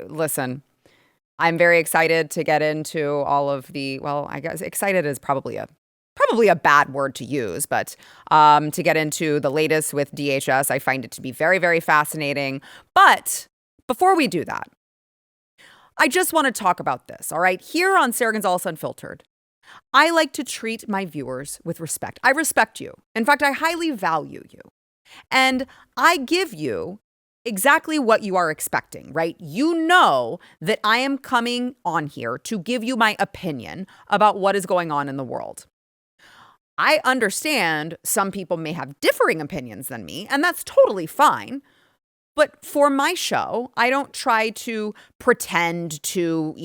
Listen, I'm very excited to get into all of the, well, I guess excited is probably a bad word to use, but to get into the latest with DHS. I find it to be very, very fascinating. But before we do that, I just want to talk about this, all right? Here on Sara Gonzales Unfiltered, I like to treat my viewers with respect. I respect you. In fact, I highly value you. And I give you exactly what you are expecting, right? You know that I am coming on here to give you my opinion about what is going on in the world. I understand some people may have differing opinions than me, and that's totally fine. But for my show, I don't try to pretend to,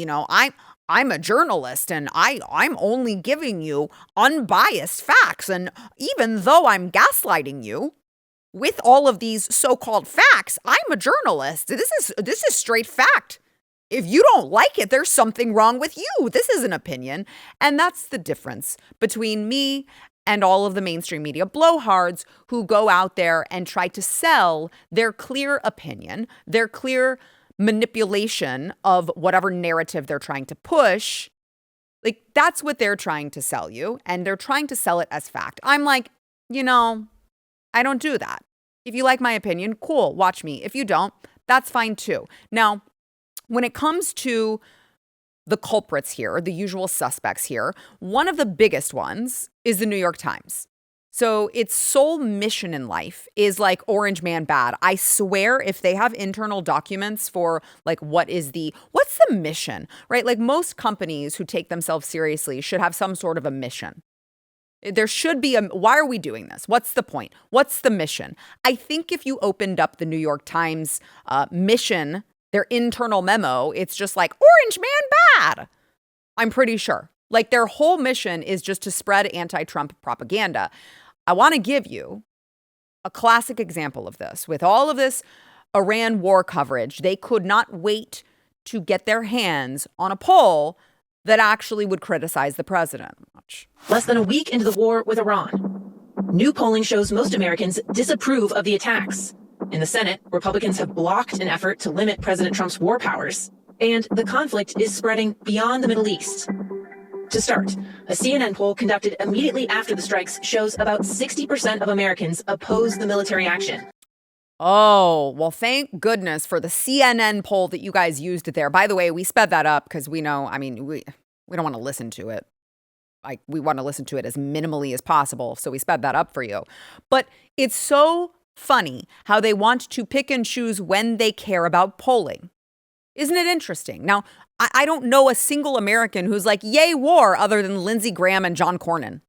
I'm a journalist and I'm only giving you unbiased facts. And even though I'm gaslighting you with all of these so-called facts, I'm a journalist. This is straight fact. If you don't like it, there's something wrong with you. This is an opinion. And that's the difference between me and all of the mainstream media blowhards who go out there and try to sell their clear opinion, their clear manipulation of whatever narrative they're trying to push. Like, that's what they're trying to sell you, and they're trying to sell it as fact. I'm like, I don't do that. If you like my opinion, cool, watch me. If you don't, that's fine too. Now, when it comes to the culprits here, the usual suspects here, one of the biggest ones is the New York Times. So its sole mission in life is like Orange Man bad. I swear if they have internal documents for like what's the mission, right? Like most companies who take themselves seriously should have some sort of a mission. There should be why are we doing this? What's the point? What's the mission? I think if you opened up the New York Times mission, their internal memo, it's just like Orange Man bad. I'm pretty sure. Like their whole mission is just to spread anti-Trump propaganda. I want to give you a classic example of this. With all of this Iran war coverage, they could not wait to get their hands on a poll that actually would criticize the president. Less than a week into the war with Iran, new polling shows most Americans disapprove of the attacks. In the Senate, Republicans have blocked an effort to limit President Trump's war powers, and the conflict is spreading beyond the Middle East. To start, a CNN poll conducted immediately after the strikes shows about 60% of Americans oppose the military action. Oh, well, thank goodness for the CNN poll that you guys used there. By the way, we sped that up because we know, we don't want to listen to it. Like, we want to listen to it as minimally as possible, so we sped that up for you. But it's so funny how they want to pick and choose when they care about polling. Isn't it interesting? Now, I don't know a single American who's like, yay, war, other than Lindsey Graham and John Cornyn.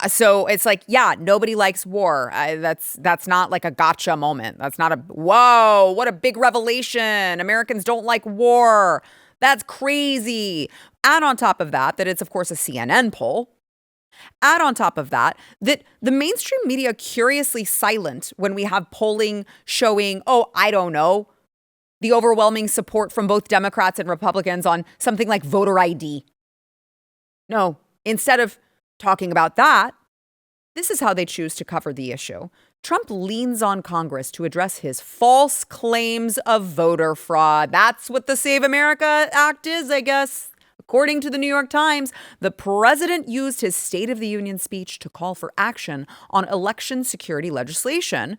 So it's like, yeah, nobody likes war. That's not like a gotcha moment. That's not whoa, what a big revelation. Americans don't like war. That's crazy. Add on top of that it's, of course, a CNN poll. Add on top of that the mainstream media curiously silent when we have polling showing, I don't know, the overwhelming support from both Democrats and Republicans on something like voter ID. No, instead of talking about that, this is how they choose to cover the issue. Trump leans on Congress to address his false claims of voter fraud. That's what the Save America Act is, I guess. According to the New York Times, the president used his State of the Union speech to call for action on election security legislation,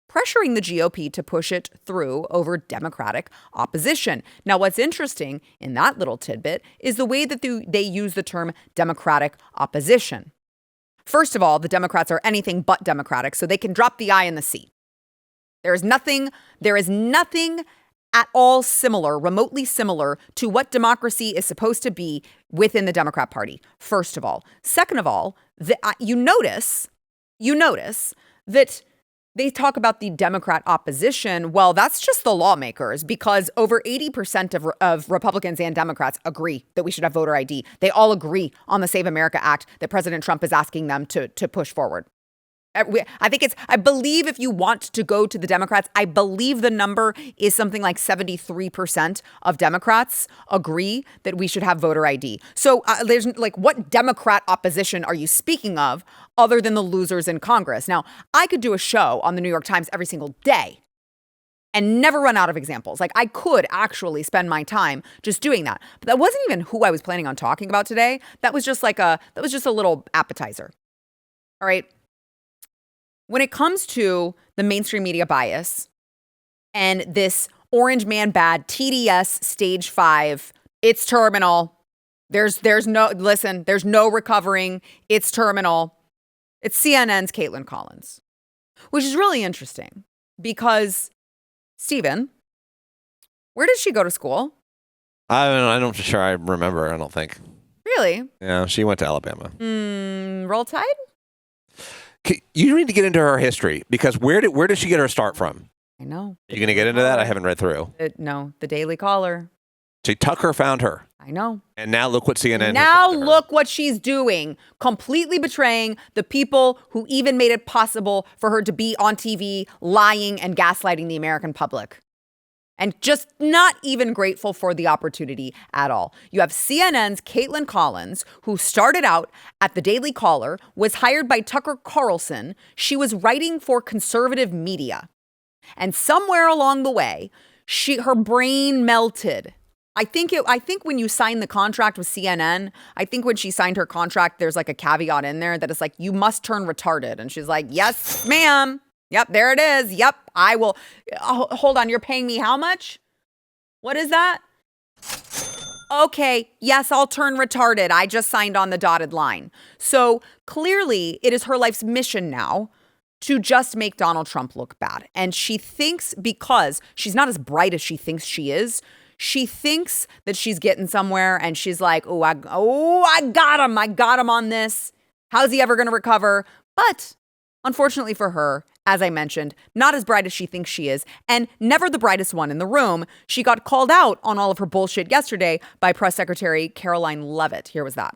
pressuring the GOP to push it through over Democratic opposition. Now, what's interesting in that little tidbit is the way that they use the term Democratic opposition. First of all, the Democrats are anything but Democratic, so they can drop the I in the C. There is nothing at all similar, remotely similar to what democracy is supposed to be within the Democrat Party, first of all. Second of all, you notice that they talk about the Democrat opposition. Well, that's just the lawmakers, because over 80% of Republicans and Democrats agree that we should have voter ID. They all agree on the Save America Act that President Trump is asking them to push forward. I believe if you want to go to the Democrats, I believe the number is something like 73% of Democrats agree that we should have voter ID. So there's like, what Democrat opposition are you speaking of other than the losers in Congress? Now, I could do a show on the New York Times every single day and never run out of examples. Like, I could actually spend my time just doing that. But that wasn't even who I was planning on talking about today. That was just a little appetizer. All right. When it comes to the mainstream media bias and this orange man bad TDS stage 5, it's terminal. There's no recovering. It's terminal. It's CNN's Kaitlan Collins, which is really interesting because, Stephen, where did she go to school? I'm not sure I remember. I don't think. Really? Yeah, she went to Alabama. Roll Tide? You need to get into her history because where did she get her start from? I know. You going to get into that? I haven't read through. No, the Daily Caller. See, Tucker found her. I know. And now look what CNN Now look what she's doing. Completely betraying the people who even made it possible for her to be on TV, lying and gaslighting the American public. And just not even grateful for the opportunity at all. You have CNN's Kaitlan Collins, who started out at the Daily Caller, was hired by Tucker Carlson. She was writing for conservative media. And somewhere along the way, her brain melted. I think when you sign the contract with CNN, I think when she signed her contract, there's like a caveat in there that it's like, you must turn retarded. And she's like, yes, ma'am. Yep, there it is. Yep, I will. Oh, hold on, you're paying me how much? What is that? Okay, yes, I'll turn retarded. I just signed on the dotted line. So clearly it is her life's mission now to just make Donald Trump look bad. And she thinks, because she's not as bright as she thinks she is, she thinks that she's getting somewhere and she's like, I got him. I got him on this. How's he ever going to recover? But unfortunately for her, as I mentioned, not as bright as she thinks she is, and never the brightest one in the room. She got called out on all of her bullshit yesterday by Press Secretary Karoline Leavitt. Here was that.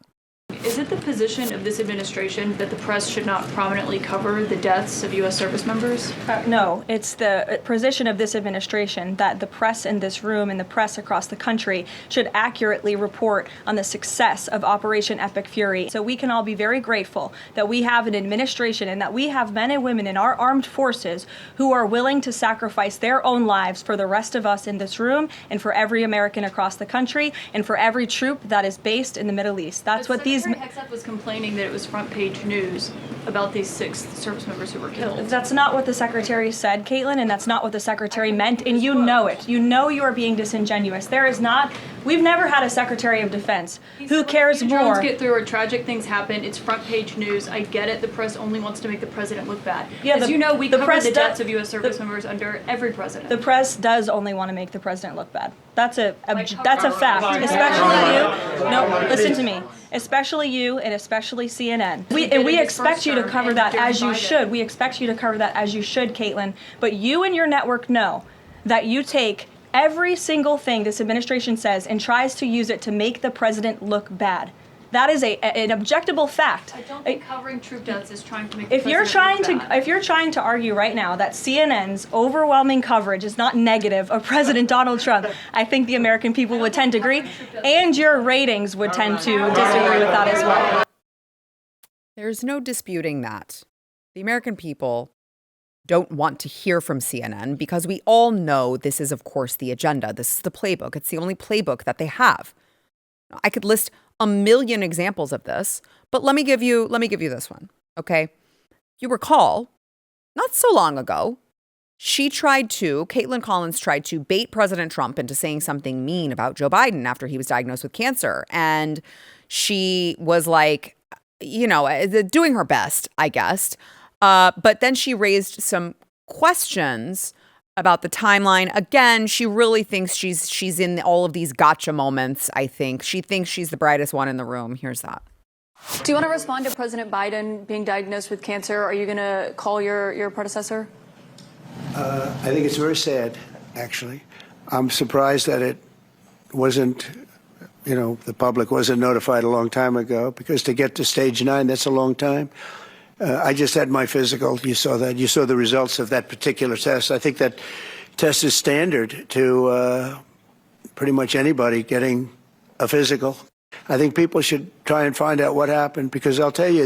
Is it the position of this administration that the press should not prominently cover the deaths of U.S. service members? No, it's the position of this administration that the press in this room and the press across the country should accurately report on the success of Operation Epic Fury. So we can all be very grateful that we have an administration and that we have men and women in our armed forces who are willing to sacrifice their own lives for the rest of us in this room and for every American across the country and for every troop that is based in the Middle East. That's what these... Hexeth was complaining that it was front page news about these 6 service members who were killed. That's not what the secretary said, Caitlin, and that's not what the secretary meant, and you know it. You know you are being disingenuous. There is not... We've never had a Secretary of Defense who cares more. Drones get through or tragic things happen. It's front page news. I get it. The press only wants to make the president look bad. Yeah, as you know, we cover the deaths of U.S. service members under every president. The press does only want to make the president look bad. That's a fact. Especially you. No, listen to me. Especially you and especially CNN. We expect you to cover that as you should. We expect you to cover that as you should, Caitlin. But you and your network know that you take every single thing this administration says and tries to use it to make the president look bad. That is an objectable fact. I don't think covering troop deaths is trying to make the if you're president trying look to bad. if you're trying to argue right now that CNN's overwhelming coverage is not negative of President Donald Trump, I think the American people would tend to agree, and your ratings would tend to disagree with that as well. There's no disputing that. The American people don't want to hear from CNN because we all know this is, of course, the agenda. This is the playbook. It's the only playbook that they have. I could list a million examples of this, but let me give you this one, okay? You recall, not so long ago, Kaitlan Collins tried to bait President Trump into saying something mean about Joe Biden after he was diagnosed with cancer. And she was like, doing her best, I guess. But then she raised some questions about the timeline. Again, she really thinks she's in all of these gotcha moments, I think. She thinks she's the brightest one in the room. Here's that. Do you want to respond to President Biden being diagnosed with cancer? Are you going to call your predecessor? I think it's very sad, actually. I'm surprised that it wasn't, the public wasn't notified a long time ago, because to get to stage 9, that's a long time. I just had my physical. You saw that. You saw the results of that particular test. I think that test is standard to pretty much anybody getting a physical. I think people should try and find out what happened, because I'll tell you,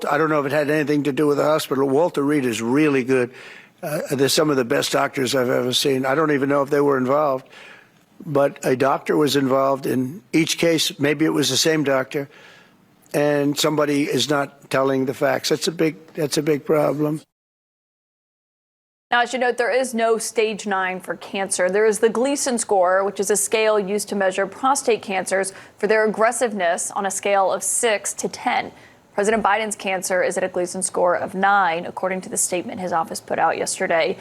I don't know if it had anything to do with the hospital. Walter Reed is really good. They're some of the best doctors I've ever seen. I don't even know if they were involved, but a doctor was involved in each case. Maybe it was the same doctor, and somebody is not telling the facts. That's a big problem. Now, I should note there is no stage 9 for cancer. There is the Gleason score, which is a scale used to measure prostate cancers for their aggressiveness on a scale of 6 to 10. President Biden's cancer is at a Gleason score of 9, according to the statement his office put out yesterday.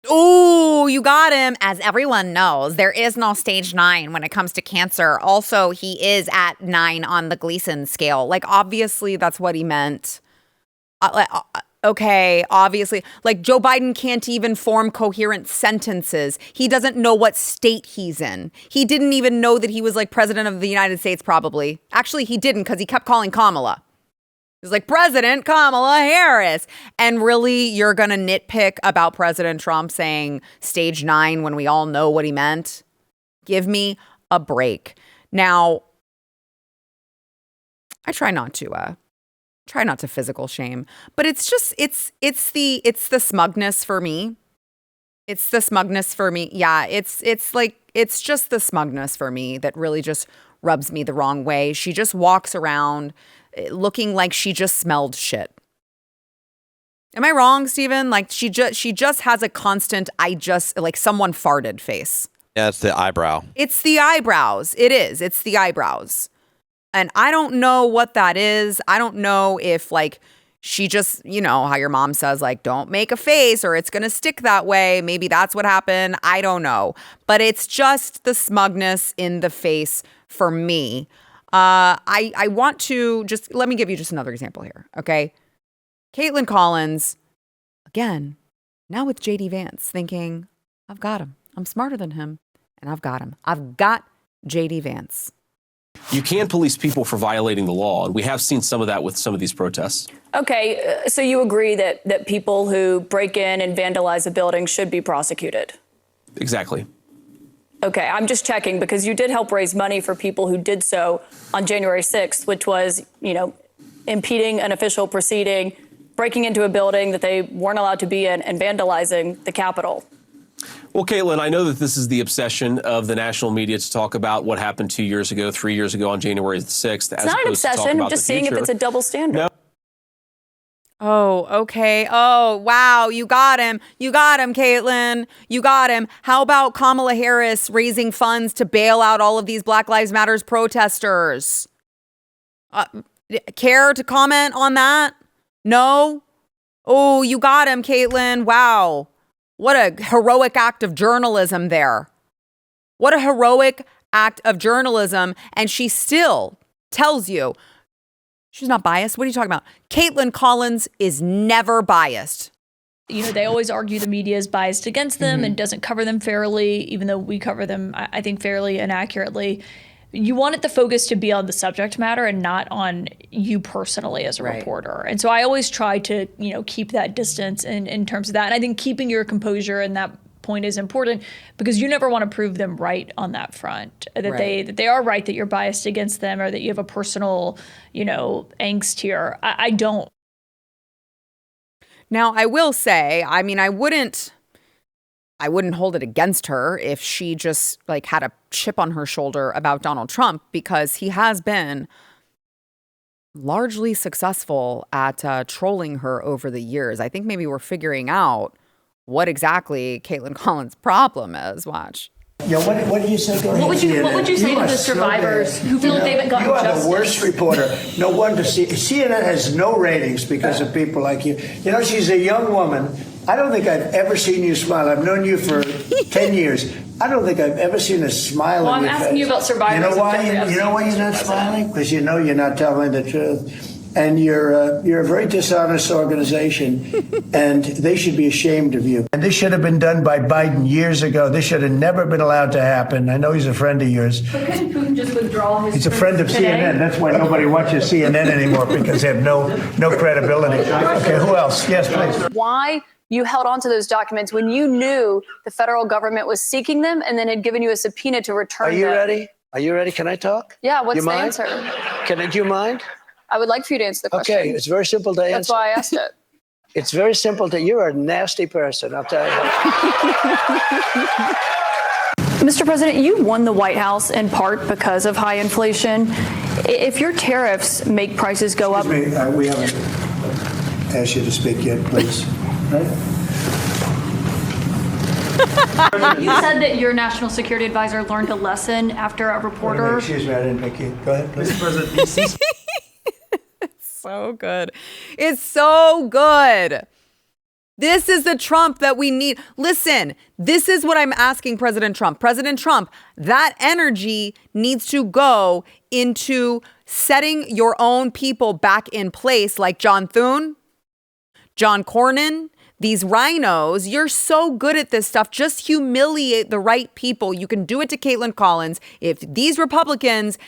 Ooh, you got him. As everyone knows, there is no stage 9 when it comes to cancer. Also, he is at 9 on the Gleason scale. Like, obviously, that's what he meant. Okay, obviously, like Joe Biden can't even form coherent sentences. He doesn't know what state he's in. He didn't even know that he was like president of the United States, probably. Actually, he didn't, because he kept calling Kamala. He was like, President Kamala Harris. And really, you're going to nitpick about President Trump saying stage 9 when we all know what he meant? Give me a break. Now, I try not to physical shame, but it's just, it's the smugness for me. It's the smugness for me. Yeah. It's just the smugness for me that really just rubs me the wrong way. She just walks around looking like she just smelled shit. Am I wrong, Steven? Like she just has a constant, like someone farted face. Yeah. It's the eyebrow. It's the eyebrows. It is. It's the eyebrows. And I don't know what that is. I don't know if like she just, you know, how your mom says, like, don't make a face or it's going to stick that way. Maybe that's what happened. I don't know. But it's just the smugness in the face for me. I want to just, let me give you just another example here. Okay. Kaitlan Collins, again, now with JD Vance thinking, I've got him. I'm smarter than him. And I've got him. I've got JD Vance. You can police people for violating the law, and we have seen some of that with some of these protests. Okay, so you agree that people who break in and vandalize a building should be prosecuted? Exactly. Okay, I'm just checking because you did help raise money for people who did so on January 6th, which was, you know, impeding an official proceeding, breaking into a building that they weren't allowed to be in, and vandalizing the Capitol. Well, Kaitlan, I know that this is the obsession of the national media to talk about what happened 2 years ago, 3 years ago on January the 6th. It's not an obsession. I'm just seeing if it's a double standard. No. Oh, okay. Oh, wow. You got him. You got him, Kaitlan. You got him. How about Kamala Harris raising funds to bail out all of these Black Lives Matter protesters? Care to comment on that? No? Oh, you got him, Kaitlan. Wow. What a heroic act of journalism there. What a heroic act of journalism. And she still tells you she's not biased. What are you talking about? Kaitlan Collins is never biased. You know, they always argue the media is biased against them and doesn't cover them fairly, even though we cover them, I think, fairly and accurately. You want the focus to be on the subject matter and not on you personally as a reporter. And so I always try to, you know, keep that distance in terms of that. And I think keeping your composure in that point is important because you never want to prove them right on that front, that they are right, that you're biased against them or that you have a personal, you know, angst here. I don't. Now, I will say, I mean, I wouldn't hold it against her if she just like had a chip on her shoulder about Donald Trump, because he has been largely successful at trolling her over the years. I think maybe we're figuring out what exactly Kaitlan Collins' problem is. Watch. Yeah, what did you say? What would you say to the survivors who feel like they haven't gotten justice? You are the worst reporter. No wonder CNN has no ratings because of people like you. You know, she's a young woman. I don't think I've ever seen you smile. I've known you for 10 years. I don't think I've ever seen a smile on your face. I'm asking you about survivors. You know why you're not smiling? Because you know you're not telling the truth. And you're a very dishonest organization, and they should be ashamed of you. And this should have been done by Biden years ago. This should have never been allowed to happen. I know he's a friend of yours. But couldn't Putin just withdraw his? He's a friend of today? CNN. That's why nobody watches CNN anymore, because they have no credibility. Okay, who else? Yes, please. Why you held on to those documents when you knew the federal government was seeking them and then had given you a subpoena to return them? Are you ready? Are you ready? Can I talk? Yeah, what's the answer? answer? Do you mind? I would like for you to answer the question. Okay, it's very simple to answer. That's why I asked it. It's very simple. You're a nasty person, I'll tell you. Mr. President, you won the White House in part because of high inflation. If your tariffs make prices go up... Excuse me, we haven't asked you to speak yet, please. Right? You said that your national security advisor learned a lesson after a reporter... Excuse me, I didn't make you. Go ahead, please. Mr. President, So good. It's so good. This is the Trump that we need. Listen, this is what I'm asking President Trump. President Trump, that energy needs to go into setting your own people back in place, like John Thune, John Cornyn, these rhinos. You're so good at this stuff. Just humiliate the right people. You can do it to Kaitlan Collins. If these Republicans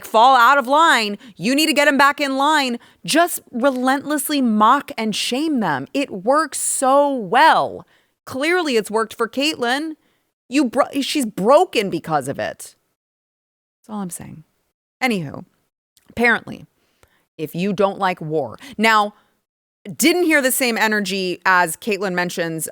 fall out of line, you need to get them back in line. Just relentlessly mock and shame them. It works so well. Clearly it's worked for Kaitlan. She's broken because of it. That's all I'm saying. Anywho, apparently, if you don't like war. Now, didn't hear the same energy as Kaitlan mentions.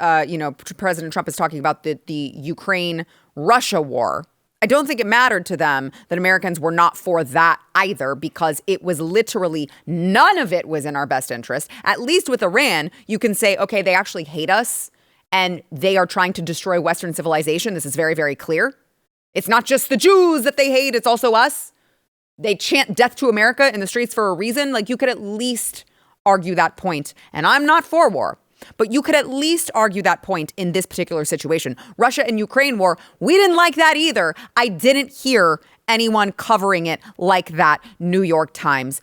President Trump is talking about the Ukraine-Russia war. I don't think it mattered to them that Americans were not for that either, because it was literally none of it was in our best interest. At least with Iran, you can say, okay, they actually hate us and they are trying to destroy Western civilization. This is very, very clear. It's not just the Jews that they hate. It's also us. They chant death to America in the streets for a reason. You could at least argue that point. And I'm not for war, but you could at least argue that point in this particular situation. Russia and Ukraine war, we didn't like that either. I didn't hear anyone covering it like that New York Times